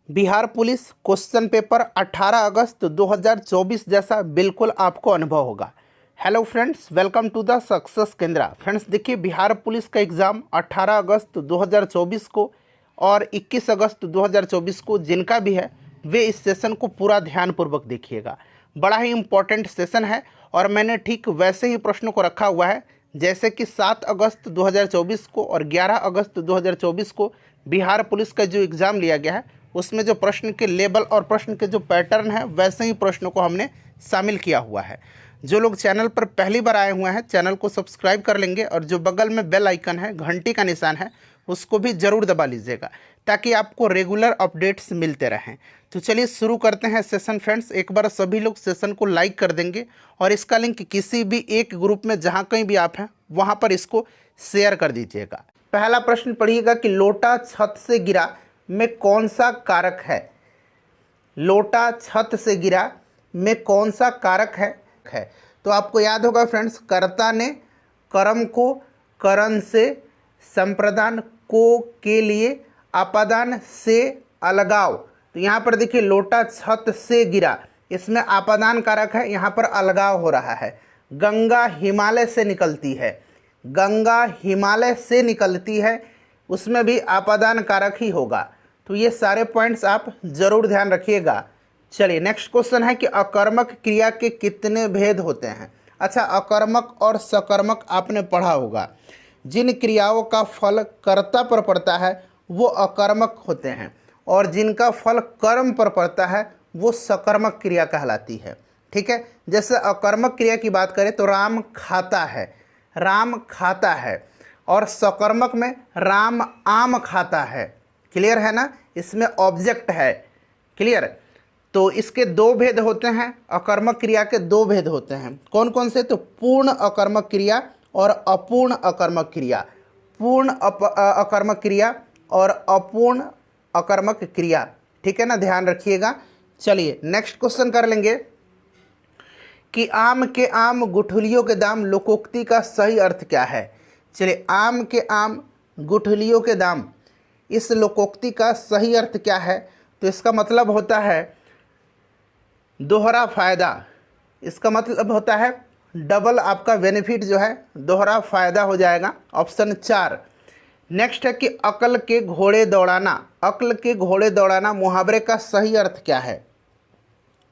Bihar police question paper 18 अगस्त 2024 जैसा बिल्कुल आपको अनुभव होगा। Hello friends, welcome to the success Kendra. Friends देखिए, बिहार पुलिस का एग्ज़ाम 18 अगस्त 2024 को और 21 अगस्त 2024 को जिनका भी है वे इस सेशन को पूरा ध्यानपूर्वक देखिएगा। बड़ा ही इम्पोर्टेंट सेशन है और मैंने ठीक वैसे ही प्रश्नों को रखा हुआ है जैसे कि 7 अगस्त 2024 को और 11 अगस्त 2024 को बिहार पुलिस का जो एग्ज़ाम लिया गया है उसमें जो प्रश्न के लेवल और प्रश्न के जो पैटर्न है वैसे ही प्रश्नों को हमने शामिल किया हुआ है। जो लोग चैनल पर पहली बार आए हुए हैं चैनल को सब्सक्राइब कर लेंगे और जो बगल में बेल आइकन है, घंटी का निशान है, उसको भी ज़रूर दबा लीजिएगा ताकि आपको रेगुलर अपडेट्स मिलते रहें। तो चलिए शुरू करते हैं सेशन। फ्रेंड्स एक बार सभी लोग सेशन को लाइक कर देंगे और इसका लिंक किसी भी एक ग्रुप में जहाँ कहीं भी आप हैं वहाँ पर इसको शेयर कर दीजिएगा। पहला प्रश्न पढ़िएगा कि लोटा छत से गिरा में कौन सा कारक है। लोटा छत से गिरा में कौन सा कारक है। तो आपको याद होगा फ्रेंड्स, कर्ता ने कर्म को करण से, संप्रदान को के लिए, आपादान से अलगाव। तो यहाँ पर देखिए लोटा छत से गिरा, इसमें आपादान कारक है, यहाँ पर अलगाव हो रहा है। गंगा हिमालय से निकलती है, गंगा हिमालय से निकलती है, उसमें भी आपादान कारक ही होगा। तो ये सारे पॉइंट्स आप जरूर ध्यान रखिएगा। चलिए नेक्स्ट क्वेश्चन है कि अकर्मक क्रिया के कितने भेद होते हैं। अच्छा, अकर्मक और सकर्मक आपने पढ़ा होगा। जिन क्रियाओं का फल कर्ता पर पड़ता है वो अकर्मक होते हैं और जिनका फल कर्म पर पड़ता है वो सकर्मक क्रिया कहलाती है। ठीक है, जैसे अकर्मक क्रिया की बात करें तो राम खाता है, राम खाता है, और सकर्मक में राम आम खाता है। क्लियर है ना, इसमें ऑब्जेक्ट है। क्लियर। तो इसके दो भेद होते हैं, अकर्मक क्रिया के दो भेद होते हैं। कौन कौन से? तो पूर्ण अकर्मक क्रिया और अपूर्ण अकर्मक क्रिया। पूर्ण अकर्मक क्रिया और अपूर्ण अकर्मक क्रिया। ठीक है ना, ध्यान रखिएगा। चलिए नेक्स्ट क्वेश्चन कर लेंगे कि आम के आम गुठलियों के दाम लोकोक्ति का सही अर्थ क्या है। चलिए, आम के आम गुठलियों के दाम, इस लोकोक्ति का सही अर्थ क्या है? तो इसका मतलब होता है दोहरा फायदा। इसका मतलब होता है डबल आपका बेनिफिट जो है, दोहरा फायदा हो जाएगा। ऑप्शन 4। नेक्स्ट है कि अक्ल के घोड़े दौड़ाना, अक्ल के घोड़े दौड़ाना मुहावरे का सही अर्थ क्या है।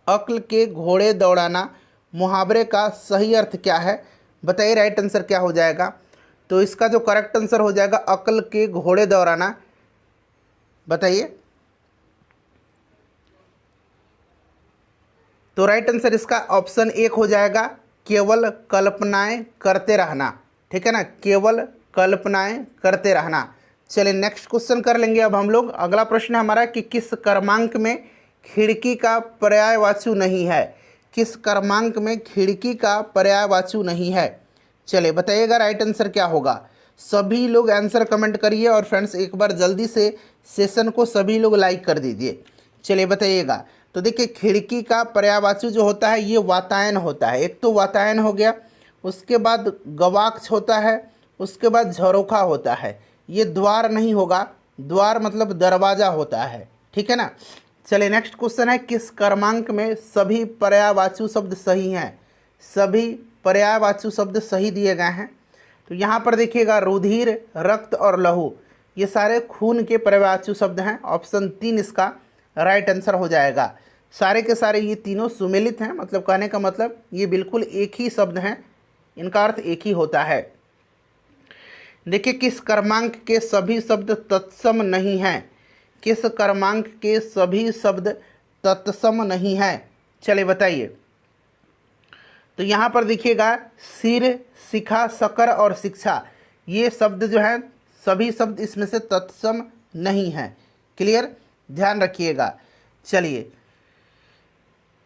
अक्ल के घोड़े दौड़ाना मुहावरे का सही अर्थ क्या है, बताइए राइट आंसर क्या हो जाएगा। तो इसका जो करेक्ट आंसर हो जाएगा अक्ल के घोड़े दौड़ाना, बताइए। तो राइट आंसर इसका ऑप्शन 1 हो जाएगा, केवल कल्पनाएं करते रहना। ठीक है ना, केवल कल्पनाएं करते रहना। चलिए नेक्स्ट क्वेश्चन कर लेंगे अब हम लोग। अगला प्रश्न है हमारा कि किस क्रमांक में खिड़की का पर्यायवाची नहीं है। किस क्रमांक में खिड़की का पर्यायवाची नहीं है, चलिए बताइएगा राइट आंसर क्या होगा। सभी लोग आंसर कमेंट करिए और फ्रेंड्स एक बार जल्दी से सेशन को सभी लोग लाइक कर दीजिए। चलिए बताइएगा। तो देखिए, खिड़की का पर्यायवाची जो होता है ये वातायन होता है। एक तो वातायन हो गया, उसके बाद गवाक्ष होता है, उसके बाद झरोखा होता है। ये द्वार नहीं होगा, द्वार मतलब दरवाज़ा होता है। ठीक है ना। चलिए नेक्स्ट क्वेश्चन है किस क्रमांक में सभी पर्यायवाची शब्द सही हैं। सभी पर्यायवाची शब्द सही दिए गए हैं। तो यहाँ पर देखिएगा रुधिर, रक्त और लहू, ये सारे खून के पर्यायवाची शब्द हैं। ऑप्शन 3 इसका राइट आंसर हो जाएगा। सारे के सारे ये तीनों सुमेलित हैं, मतलब कहने का मतलब ये बिल्कुल एक ही शब्द हैं, इनका अर्थ एक ही होता है। देखिए, किस क्रमांक के सभी शब्द तत्सम नहीं हैं। किस क्रमांक के सभी शब्द तत्सम नहीं हैं, चलिए बताइए। तो यहाँ पर देखिएगा सिर, शिखा, शकर और शिक्षा, ये शब्द जो हैं सभी शब्द इसमें से तत्सम नहीं हैं। क्लियर, ध्यान रखिएगा। चलिए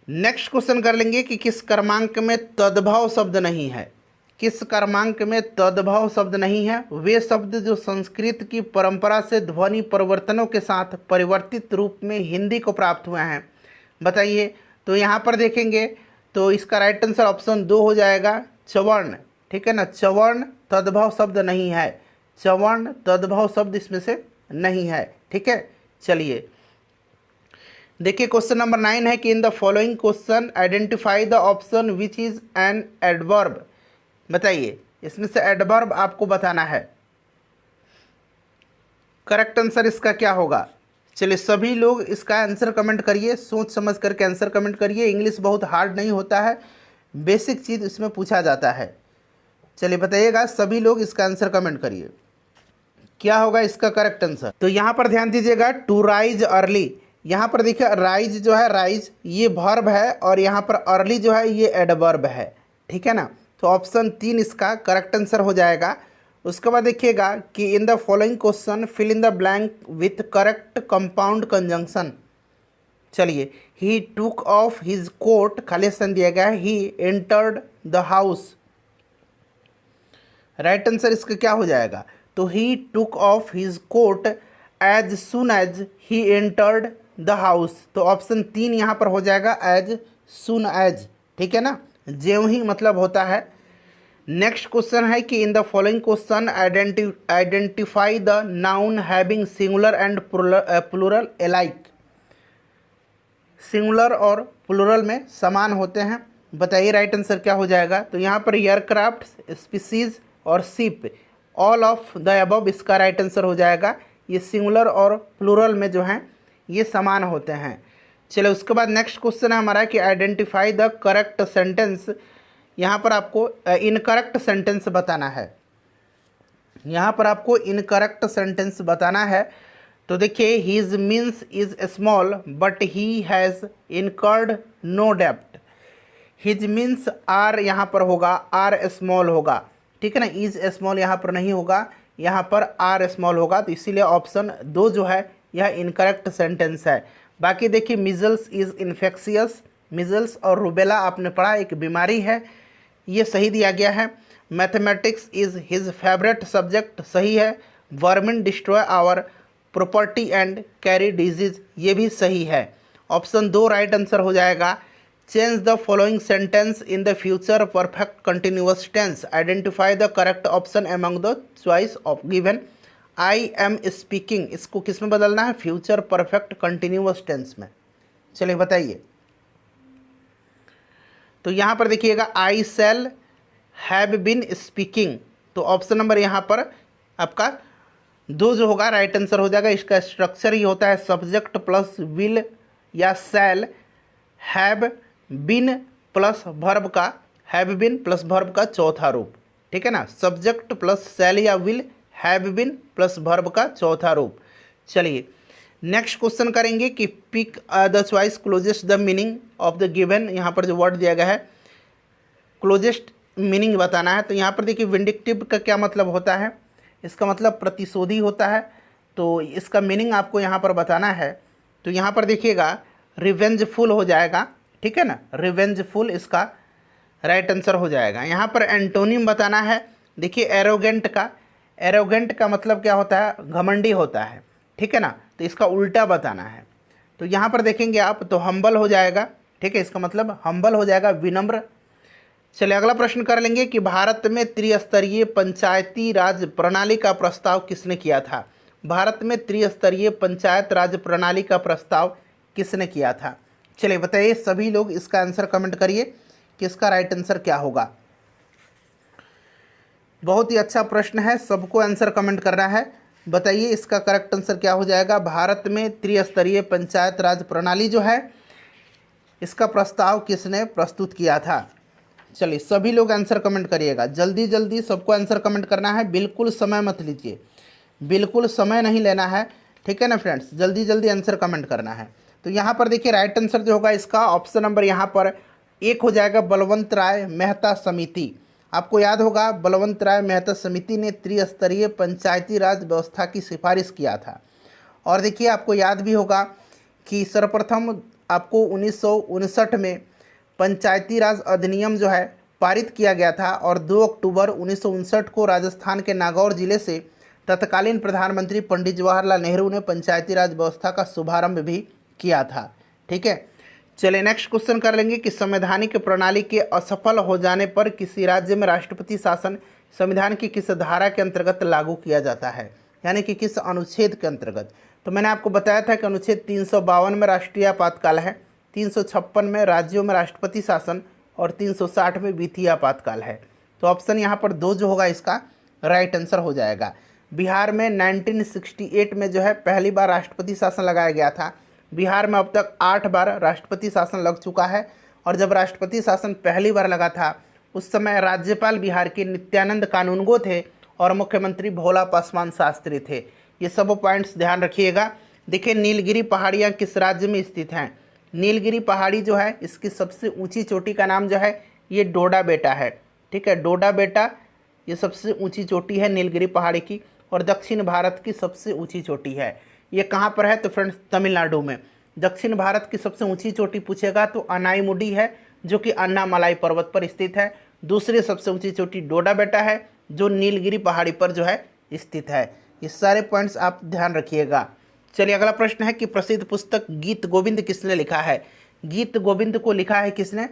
नेक्स्ट क्वेश्चन कर लेंगे कि किस क्रमांक में तद्भव शब्द नहीं है। किस क्रमांक में तद्भव शब्द नहीं है? वे शब्द जो संस्कृत की परंपरा से ध्वनि परिवर्तनों के साथ परिवर्तित रूप में हिंदी को प्राप्त हुए हैं, बताइए। तो यहाँ पर देखेंगे तो इसका राइट आंसर ऑप्शन 2 हो जाएगा, चवर्ण। ठीक है ना, चवर्ण तद्भव शब्द नहीं है, चवर्ण तद्भव शब्द इसमें से नहीं है। ठीक है, चलिए देखिए क्वेश्चन नंबर 9 है कि in the following question identify the option which is an adverb. बताइए इसमें से एडवर्ब आपको बताना है। करेक्ट आंसर इसका क्या होगा? चलिए सभी लोग इसका आंसर कमेंट करिए, सोच समझ करके आंसर कमेंट करिए। इंग्लिश बहुत हार्ड नहीं होता है, बेसिक चीज़ इसमें पूछा जाता है। चलिए बताइएगा सभी लोग इसका आंसर कमेंट करिए, क्या होगा इसका करेक्ट आंसर। तो यहाँ पर ध्यान दीजिएगा, टू राइज अर्ली। यहाँ पर देखिए राइज जो है, राइज ये वर्ब है और यहाँ पर अर्ली जो है ये एडवर्ब है, ठीक है ना। तो ऑप्शन 3 इसका करेक्ट आंसर हो जाएगा। उसके बाद देखिएगा कि in the following question fill in the blank with correct compound conjunction. चलिए, he took off his coat, खाली स्थान दिया गया है, he entered the house. Right answer इसका क्या हो जाएगा? तो he took off his coat as soon as he entered the house. तो ऑप्शन 3 यहाँ पर हो जाएगा एज सुन एज, ठीक है ना, ज्यों ही मतलब होता है। नेक्स्ट क्वेश्चन है कि in the following question identify the noun having singular and plural alike. Singular और प्लूरल में समान होते हैं, बताइए राइट आंसर क्या हो जाएगा। तो यहाँ पर एयरक्राफ्ट, स्पीसीज और ship, all of the above इसका राइट आंसर हो जाएगा। ये सिंगुलर और प्लूरल में जो हैं ये समान होते हैं। चलो उसके बाद नेक्स्ट क्वेश्चन है हमारा कि आइडेंटिफाई द करेक्ट सेंटेंस। यहाँ पर आपको इनकरेक्ट सेंटेंस बताना है। यहाँ पर आपको इनकरेक्ट सेंटेंस बताना है। तो देखिए, his means is small but he has incurred no डेप्ट। हिज मीन्स आर यहाँ पर होगा, आर स्मॉल होगा, ठीक है ना। इज स्मॉल यहाँ पर नहीं होगा, यहाँ पर आर स्मॉल होगा। तो इसीलिए ऑप्शन 2 जो है यह इनकरेक्ट सेंटेंस है। बाकी देखिए, मिजल्स इज इन्फेक्शियस, मिजल्स और रूबेला आपने पढ़ा एक बीमारी है, ये सही दिया गया है। Mathematics is his favourite subject, सही है। Vermin destroy our property and carry disease, ये भी सही है। ऑप्शन 2 राइट आंसर हो जाएगा। Change the following sentence in the future perfect continuous tense, identify the correct option among the choice of given. I am speaking, इसको किस में बदलना है? फ्यूचर परफेक्ट कंटिन्यूअस टेंस में। चलिए बताइए। तो यहाँ पर देखिएगा, आई शैल हैव बीन स्पीकिंग। तो ऑप्शन नंबर यहाँ पर आपका 2 जो होगा राइट आंसर हो जाएगा। इसका स्ट्रक्चर ही होता है सब्जेक्ट प्लस विल या शैल, हैव बीन प्लस वर्ब का, हैव बीन प्लस वर्ब का चौथा रूप, ठीक है ना। सब्जेक्ट प्लस शैल या will, have been plus verb का चौथा रूप। चलिए नेक्स्ट क्वेश्चन करेंगे कि pick the choice closest the meaning of the given. यहाँ पर जो वर्ड दिया गया है क्लोजेस्ट मीनिंग बताना है। तो यहाँ पर देखिए, विंडिक्टिव का क्या मतलब होता है? इसका मतलब प्रतिशोधी होता है। तो इसका मीनिंग आपको यहाँ पर बताना है। तो यहाँ पर देखिएगा, रिवेंजफुल हो जाएगा, ठीक है ना, रिवेंजफुल इसका राइट आंसर हो जाएगा। यहाँ पर एंटोनिम बताना है। देखिए एरोगेंट का, एरोगेंट का मतलब क्या होता है? घमंडी होता है, ठीक है ना। तो इसका उल्टा बताना है। तो यहाँ पर देखेंगे आप तो हम्बल हो जाएगा, ठीक है, इसका मतलब हम्बल हो जाएगा, विनम्र। चलिए अगला प्रश्न कर लेंगे कि भारत में त्रिस्तरीय पंचायती राज प्रणाली का प्रस्ताव किसने किया था? भारत में त्रिस्तरीय पंचायत राज प्रणाली का प्रस्ताव किसने किया था? चलिए बताइए सभी लोग इसका आंसर कमेंट करिए कि इसका राइट आंसर क्या होगा। बहुत ही अच्छा प्रश्न है, सबको आंसर कमेंट करना है। बताइए इसका करेक्ट आंसर क्या हो जाएगा। भारत में त्रिस्तरीय पंचायत राज प्रणाली जो है इसका प्रस्ताव किसने प्रस्तुत किया था? चलिए सभी लोग आंसर कमेंट करिएगा, जल्दी जल्दी सबको आंसर कमेंट करना है, बिल्कुल समय मत लीजिए, बिल्कुल समय नहीं लेना है, ठीक है ना फ्रेंड्स, जल्दी जल्दी आंसर कमेंट करना है। तो यहाँ पर देखिए राइट आंसर जो होगा इसका ऑप्शन नंबर यहाँ पर 1 हो जाएगा, बलवंत राय मेहता समिति। आपको याद होगा बलवंत राय मेहता समिति ने त्रिस्तरीय पंचायती राज व्यवस्था की सिफारिश किया था। और देखिए आपको याद भी होगा कि सर्वप्रथम आपको 1959 में पंचायती राज अधिनियम जो है पारित किया गया था और 2 अक्टूबर 1959 को राजस्थान के नागौर जिले से तत्कालीन प्रधानमंत्री पंडित जवाहरलाल नेहरू ने पंचायती राज व्यवस्था का शुभारंभ भी किया था, ठीक है। चलिए नेक्स्ट क्वेश्चन कर लेंगे कि संवैधानिक प्रणाली के असफल हो जाने पर किसी राज्य में राष्ट्रपति शासन संविधान की किस धारा के अंतर्गत लागू किया जाता है, यानी कि किस अनुच्छेद के अंतर्गत। तो मैंने आपको बताया था कि अनुच्छेद 352 में राष्ट्रीय आपातकाल है, 356 में राज्यों में राष्ट्रपति शासन और 360 में वित्तीय आपातकाल है। तो ऑप्शन यहाँ पर 2 जो होगा इसका राइट आंसर हो जाएगा। बिहार में 1968 में जो है पहली बार राष्ट्रपति शासन लगाया गया था। बिहार में अब तक 8 बार राष्ट्रपति शासन लग चुका है, और जब राष्ट्रपति शासन पहली बार लगा था उस समय राज्यपाल बिहार के नित्यानंद कानूनगो थे और मुख्यमंत्री भोला पासवान शास्त्री थे। ये सब पॉइंट्स ध्यान रखिएगा। देखिए नीलगिरी पहाड़ियाँ किस राज्य में स्थित हैं। नीलगिरी पहाड़ी जो है इसकी सबसे ऊंची चोटी का नाम जो है ये डोडा बेटा है। ठीक है, डोडा बेटा ये सबसे ऊंची चोटी है नीलगिरी पहाड़ी की, और दक्षिण भारत की सबसे ऊंची चोटी है। ये कहाँ पर है तो फ्रेंड्स तमिलनाडु में। दक्षिण भारत की सबसे ऊंची चोटी पूछेगा तो अनाईमुडी है जो कि अन्नामलाई पर्वत पर स्थित है। दूसरी सबसे ऊंची चोटी डोडा बेटा है जो नीलगिरी पहाड़ी पर जो है स्थित है। ये सारे पॉइंट्स आप ध्यान रखिएगा। चलिए अगला प्रश्न है कि प्रसिद्ध पुस्तक गीत गोविंद किसने लिखा है। गीत गोविंद को लिखा है किसने,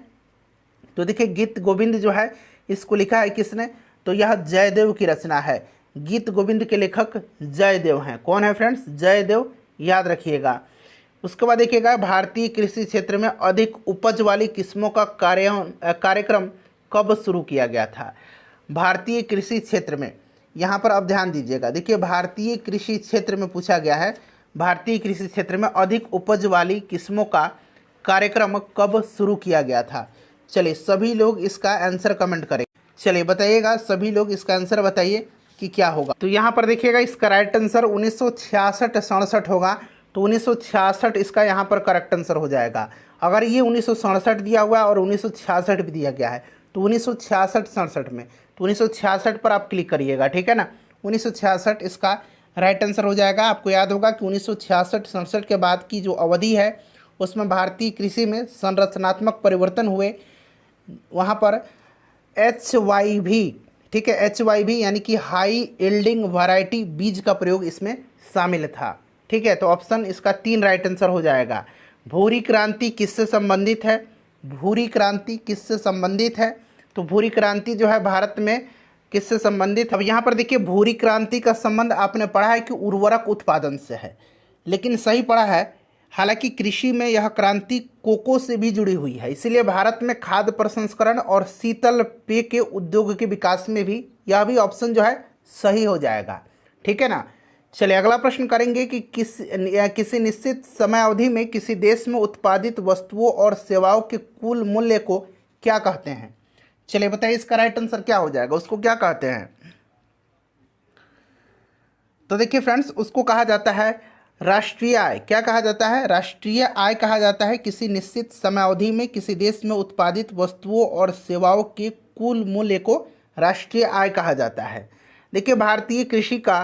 तो देखिए गीत गोविंद जो है इसको लिखा है किसने, तो यह जयदेव की रचना है। गीत गोविंद के लेखक जयदेव हैं। कौन है फ्रेंड्स, जयदेव, याद रखिएगा। उसके बाद देखिएगा भारतीय कृषि क्षेत्र में अधिक उपज वाली किस्मों का कार्यक्रम कब शुरू किया गया था। भारतीय कृषि क्षेत्र में, यहाँ पर अब ध्यान दीजिएगा। देखिए भारतीय कृषि क्षेत्र में पूछा गया है, भारतीय कृषि क्षेत्र में अधिक उपज वाली किस्मों का कार्यक्रम कब शुरू किया गया था। चलिए सभी लोग इसका आंसर कमेंट करें। चलिए बताइएगा, सभी लोग इसका आंसर बताइए कि क्या होगा। तो यहाँ पर देखिएगा इसका राइट आंसर 1966-67 होगा। तो 1966 इसका यहाँ पर करेक्ट आंसर हो जाएगा। अगर ये 1967 दिया हुआ है और 1966 भी दिया गया है तो 1966-67 में, तो 1966 पर आप क्लिक करिएगा। ठीक है ना, 1966 इसका राइट आंसर हो जाएगा। आपको याद होगा कि 1966-67 के बाद की जो अवधि है उसमें भारतीय कृषि में संरचनात्मक परिवर्तन हुए। वहाँ पर HYV, ठीक है, HYV यानी कि हाई यील्डिंग वैरायटी बीज का प्रयोग इसमें शामिल था। ठीक है, तो ऑप्शन इसका 3 राइट आंसर हो जाएगा। भूरी क्रांति किससे संबंधित है, भूरी क्रांति किससे संबंधित है, तो भूरी क्रांति जो है भारत में किससे संबंधित। अब यहाँ पर देखिए भूरी क्रांति का संबंध आपने पढ़ा है कि उर्वरक उत्पादन से है, लेकिन सही पढ़ा है। हालांकि कृषि में यह क्रांति कोको से भी जुड़ी हुई है, इसीलिए भारत में खाद्य प्रसंस्करण और शीतल पेय के उद्योग के विकास में भी यह भी ऑप्शन जो है सही हो जाएगा। ठीक है ना। चलिए अगला प्रश्न करेंगे कि किसी निश्चित समय अवधि में किसी देश में उत्पादित वस्तुओं और सेवाओं के कुल मूल्य को क्या कहते हैं। चलिए बताइए इसका राइट आंसर क्या हो जाएगा, उसको क्या कहते हैं। तो देखिए फ्रेंड्स, उसको कहा जाता है राष्ट्रीय आय। क्या कहा जाता है, राष्ट्रीय आय कहा जाता है किसी निश्चित समय अवधि में किसी देश में उत्पादित वस्तुओं और सेवाओं के कुल मूल्य को राष्ट्रीय आय कहा जाता है। देखिए भारतीय कृषि का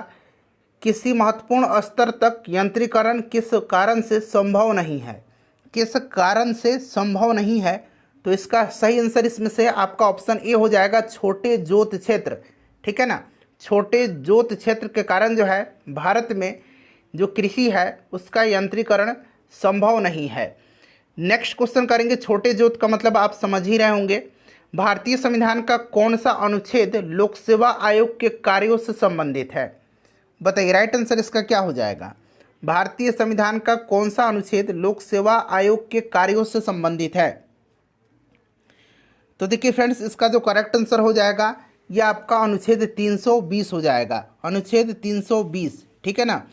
किसी महत्वपूर्ण स्तर तक यंत्रीकरण किस कारण से संभव नहीं है, किस कारण से संभव नहीं है, तो इसका सही आंसर इसमें से आपका ऑप्शन ए हो जाएगा, छोटे जोत क्षेत्र। ठीक है ना, छोटे जोत क्षेत्र के कारण जो है भारत में जो कृषि है उसका यंत्रीकरण संभव नहीं है। नेक्स्ट क्वेश्चन करेंगे, छोटे जोत का मतलब आप समझ ही रहे होंगे। भारतीय संविधान का कौन सा अनुच्छेद लोक सेवा आयोग के कार्यों से संबंधित है। बताइए राइट आंसर इसका क्या हो जाएगा। भारतीय संविधान का कौन सा अनुच्छेद लोक सेवा आयोग के कार्यों से संबंधित है। तो देखिए फ्रेंड्स, इसका जो करेक्ट आंसर हो जाएगा यह आपका अनुच्छेद 320 हो जाएगा, अनुच्छेद 320। ठीक है ना,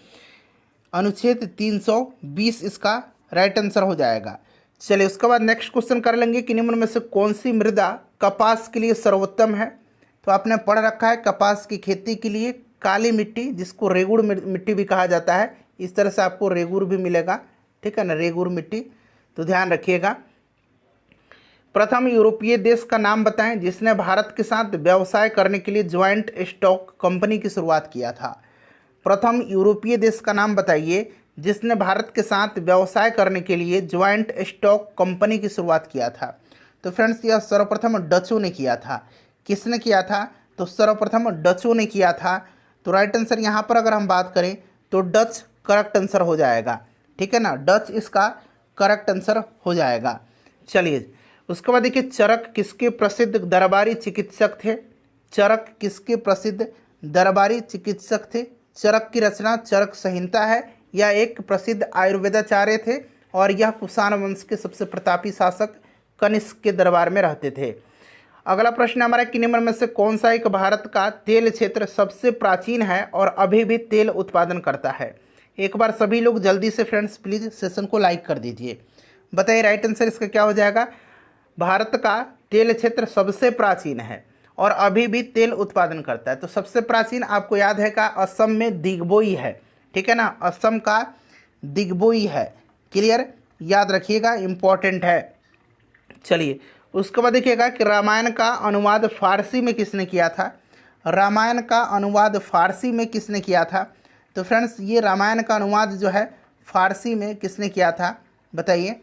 अनुच्छेद 320 इसका राइट आंसर हो जाएगा। चलिए उसके बाद नेक्स्ट क्वेश्चन कर लेंगे कि निम्न में से कौन सी मृदा कपास के लिए सर्वोत्तम है। तो आपने पढ़ रखा है कपास की खेती के लिए काली मिट्टी, जिसको रेगुड़ मिट्टी भी कहा जाता है, इस तरह से आपको रेगुड़ भी मिलेगा। ठीक है ना, रेगुड़ मिट्टी, तो ध्यान रखिएगा। प्रथम यूरोपीय देश का नाम बताएं जिसने भारत के साथ व्यवसाय करने के लिए ज्वाइंट स्टॉक कंपनी की शुरुआत किया था। प्रथम यूरोपीय देश का नाम बताइए जिसने भारत के साथ व्यवसाय करने के लिए ज्वाइंट स्टॉक कंपनी की शुरुआत किया था। तो फ्रेंड्स, यह सर्वप्रथम डचों ने किया था। किसने किया था, तो सर्वप्रथम डचों ने किया था। तो राइट आंसर यहाँ पर अगर हम बात करें तो डच करेक्ट आंसर हो जाएगा। ठीक है ना, डच इसका करेक्ट आंसर हो जाएगा। चलिए उसके बाद देखिए, चरक किसके प्रसिद्ध दरबारी चिकित्सक थे। चरक किसके प्रसिद्ध दरबारी चिकित्सक थे। चरक की रचना चरक संहिता है यह एक प्रसिद्ध आयुर्वेदाचार्य थे और यह कुषाण वंश के सबसे प्रतापी शासक कनिष्क के दरबार में रहते थे। अगला प्रश्न हमारा कि निम्न में से कौन सा एक भारत का तेल क्षेत्र सबसे प्राचीन है और अभी भी तेल उत्पादन करता है। एक बार सभी लोग जल्दी से फ्रेंड्स प्लीज सेशन को लाइक कर दीजिए। बताइए राइट आंसर इसका क्या हो जाएगा। भारत का तेल क्षेत्र सबसे प्राचीन है और अभी भी तेल उत्पादन करता है। तो सबसे प्राचीन आपको याद है का असम में दिग्बोई है, ठीक है ना, असम का दिग्बोई है। क्लियर, याद रखिएगा, इंपॉर्टेंट है। चलिए उसके बाद देखिएगा कि रामायण का अनुवाद फारसी में किसने किया था। रामायण का अनुवाद फारसी में किसने किया था। तो फ्रेंड्स ये रामायण का अनुवाद जो है फारसी में किसने किया था बताइए।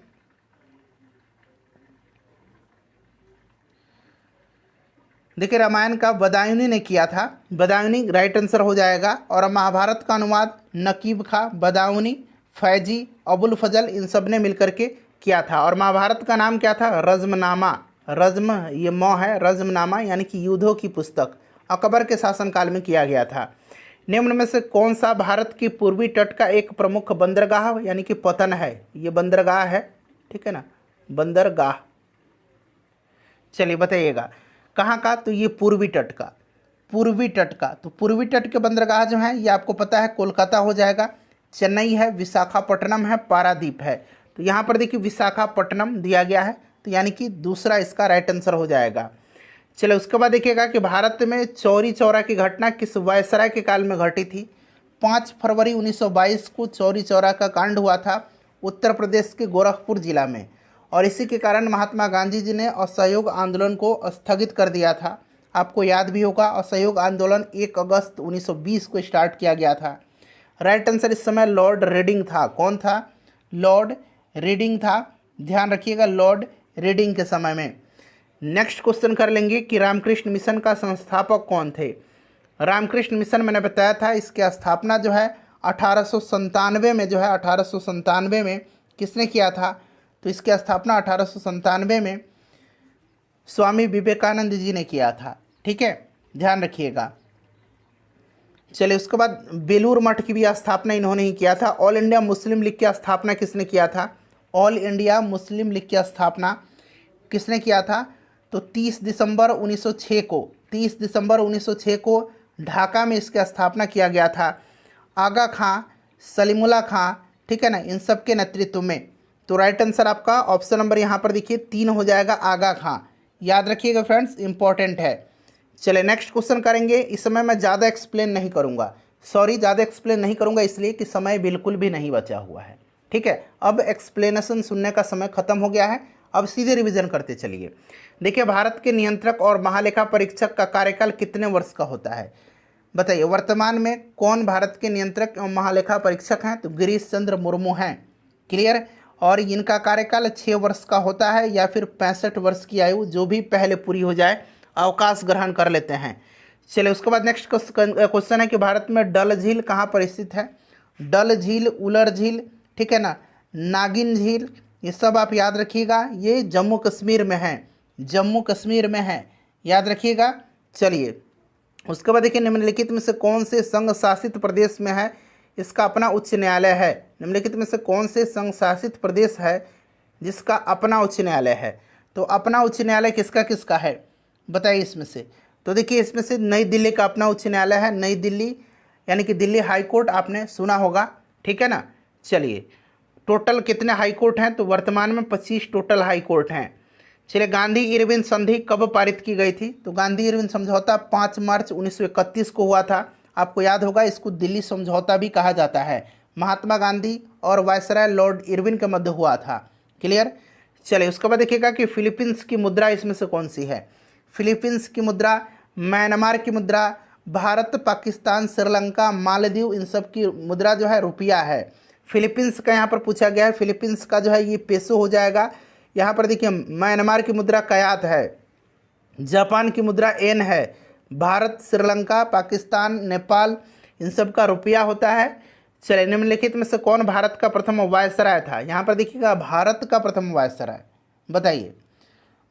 देखिए रामायण का बदायूनी ने किया था, बदायूनी राइट आंसर हो जाएगा। और महाभारत का अनुवाद नकीब खां, बदायूनी, फैजी, अबुल फजल इन सब ने मिलकर के किया था। और महाभारत का नाम क्या था, रज़्मनामा। रज़्म ये मौ है, रज़्मनामा यानी कि युद्धों की पुस्तक अकबर के शासनकाल में किया गया था। निम्न में से कौन सा भारत की पूर्वी तट का एक प्रमुख बंदरगाह यानी कि पतन है। ये बंदरगाह है, ठीक है ना, बंदरगाह। चलिए बताइएगा कहाँ का। तो ये पूर्वी तट का, पूर्वी तट का। तो पूर्वी तट के बंदरगाह जो हैं ये आपको पता है कोलकाता हो जाएगा, चेन्नई है, विशाखापट्टनम है, पारादीप है। तो यहाँ पर देखिए विशाखापट्टनम दिया गया है, तो यानी कि दूसरा इसका राइट आंसर हो जाएगा। चलो उसके बाद देखिएगा कि भारत में चौरी चौरा की घटना किस वायसराय के काल में घटी थी। 5 फरवरी 1922 को चौरी चौरा का कांड हुआ था उत्तर प्रदेश के गोरखपुर जिला में, और इसी के कारण महात्मा गांधी जी ने असहयोग आंदोलन को स्थगित कर दिया था। आपको याद भी होगा असहयोग आंदोलन 1 अगस्त 1920 को स्टार्ट किया गया था। राइट आंसर इस समय लॉर्ड रीडिंग था। कौन था, लॉर्ड रीडिंग था, ध्यान रखिएगा, लॉर्ड रीडिंग के समय में। नेक्स्ट क्वेश्चन कर लेंगे कि रामकृष्ण मिशन का संस्थापक कौन थे। रामकृष्ण मिशन मैंने बताया था इसकी स्थापना जो है 1897 में, जो है 1897 में किसने किया था। तो इसकी स्थापना 1897 में स्वामी विवेकानंद जी ने किया था, ठीक है, ध्यान रखिएगा। चलिए उसके बाद बेलूर मठ की भी स्थापना इन्होंने ही किया था। ऑल इंडिया मुस्लिम लीग की स्थापना किसने किया था। ऑल इंडिया मुस्लिम लीग की स्थापना किसने किया था। तो 30 दिसंबर 1906 को, 30 दिसंबर 1906 को ढाका में इसकी स्थापना किया गया था। आगा खां, सलीमुल्लाह खां, ठीक है ना, इन सब के नेतृत्व में। तो राइट आंसर आपका ऑप्शन नंबर यहाँ पर देखिए 3 हो जाएगा, आगा खां। याद रखिएगा फ्रेंड्स, इंपॉर्टेंट है। चले नेक्स्ट क्वेश्चन करेंगे। इस समय मैं ज़्यादा एक्सप्लेन नहीं करूँगा, सॉरी ज़्यादा एक्सप्लेन नहीं करूँगा इसलिए कि समय बिल्कुल भी नहीं बचा हुआ है, ठीक है। अब एक्सप्लेनेशन सुनने का समय खत्म हो गया है, अब सीधे रिवीजन करते चलिए। देखिए भारत के नियंत्रक और महालेखा परीक्षक का कार्यकाल कितने वर्ष का होता है बताइए। वर्तमान में कौन भारत के नियंत्रक एवं महालेखा परीक्षक हैं। तो गिरीश चंद्र मुर्मू हैं। क्लियर, और इनका कार्यकाल 6 वर्ष का होता है या फिर 65 वर्ष की आयु, जो भी पहले पूरी हो जाए अवकाश ग्रहण कर लेते हैं। चलिए उसके बाद नेक्स्ट क्वेश्चन है कि भारत में डल झील कहाँ पर स्थित है। डल झील, उलर झील, ठीक है ना, नागिन झील, ये सब आप याद रखिएगा, ये जम्मू कश्मीर में है, जम्मू कश्मीर में है, याद रखिएगा। चलिए उसके बाद देखिए निम्नलिखित में से कौन से संघ शासित प्रदेश में है इसका अपना उच्च न्यायालय है। निम्नलिखित में से कौन से संघ शासित प्रदेश है जिसका अपना उच्च न्यायालय है। तो अपना उच्च न्यायालय किसका किसका है बताइए इसमें से। तो देखिए इसमें से नई दिल्ली का अपना उच्च न्यायालय है, नई दिल्ली यानी कि दिल्ली हाई कोर्ट आपने सुना होगा, ठीक है ना। चलिए टोटल कितने हाई कोर्ट हैं। तो वर्तमान में 25 टोटल हाई कोर्ट हैं। चलिए गांधी इरविन संधि कब पारित की गई थी। तो गांधी इरविन समझौता 5 मार्च 1931 को हुआ था। आपको याद होगा इसको दिल्ली समझौता भी कहा जाता है। महात्मा गांधी और वायसराय लॉर्ड इरविन के मध्य हुआ था। क्लियर। चलिए उसके बाद देखिएगा कि फिलीपींस की मुद्रा इसमें से कौन सी है। फिलीपींस की मुद्रा, म्यांमार की मुद्रा, भारत, पाकिस्तान, श्रीलंका, मालदीव, इन सब की मुद्रा जो है रुपया है। फिलीपींस का यहाँ पर पूछा गया है, फिलीपींस का जो है ये पेसो हो जाएगा। यहाँ पर देखिए म्यांमार की मुद्रा कयात है, जापान की मुद्रा एन है, भारत, श्रीलंका, पाकिस्तान, नेपाल, इन सब का रुपया होता है। चलिए निम्नलिखित में से कौन भारत का प्रथम वायसराय था। यहाँ पर देखिएगा भारत का प्रथम वायसराय, बताइए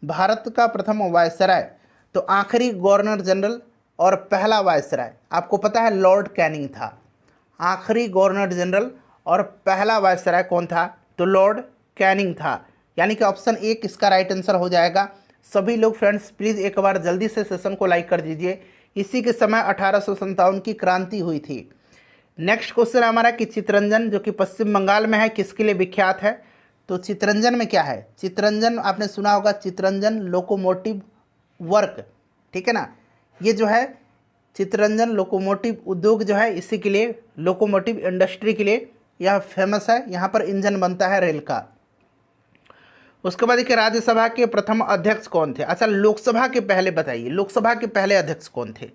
भारत का प्रथम वायसराय। तो आखिरी गवर्नर जनरल और पहला वायसराय आपको पता है लॉर्ड कैनिंग था। आखिरी गवर्नर जनरल और पहला वायसराय कौन था? तो लॉर्ड कैनिंग था। यानी कि ऑप्शन 1 इसका राइट आंसर हो जाएगा। सभी लोग फ्रेंड्स प्लीज़ एक बार जल्दी से सेशन को लाइक कर दीजिए। इसी के समय 1857 की क्रांति हुई थी। नेक्स्ट क्वेश्चन हमारा कि चितरंजन जो कि पश्चिम बंगाल में है किसके लिए विख्यात है? तो चितरंजन में क्या है? चितरंजन आपने सुना होगा, चितरंजन लोकोमोटिव वर्क, ठीक है ना। ये जो है चितरंजन लोकोमोटिव उद्योग जो है इसी के लिए, लोकोमोटिव इंडस्ट्री के लिए यह फेमस है। यहाँ पर इंजन बनता है रेल का। उसके बाद देखिए राज्यसभा के प्रथम अध्यक्ष कौन थे? अच्छा, लोकसभा के पहले बताइए, लोकसभा के पहले अध्यक्ष कौन थे?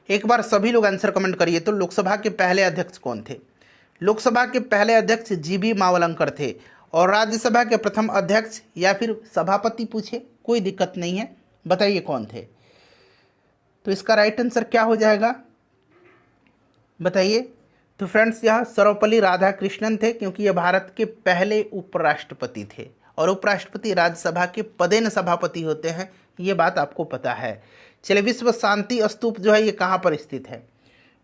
एक बार सभी लोग आंसर कमेंट करिए। तो लोकसभा के पहले अध्यक्ष कौन थे? लोकसभा के पहले अध्यक्ष जीबी मावलंकर थे। और राज्यसभा के प्रथम अध्यक्ष या फिर सभापति पूछे कोई दिक्कत नहीं है, बताइए कौन थे? तो इसका राइट आंसर क्या हो जाएगा बताइए? तो फ्रेंड्स यह सर्वपल्ली राधाकृष्णन थे, क्योंकि यह भारत के पहले उपराष्ट्रपति थे और उपराष्ट्रपति राज्यसभा के पदेन सभापति होते हैं, ये बात आपको पता है। चलिए, विश्व शांति स्तूप जो है ये कहाँ पर स्थित है?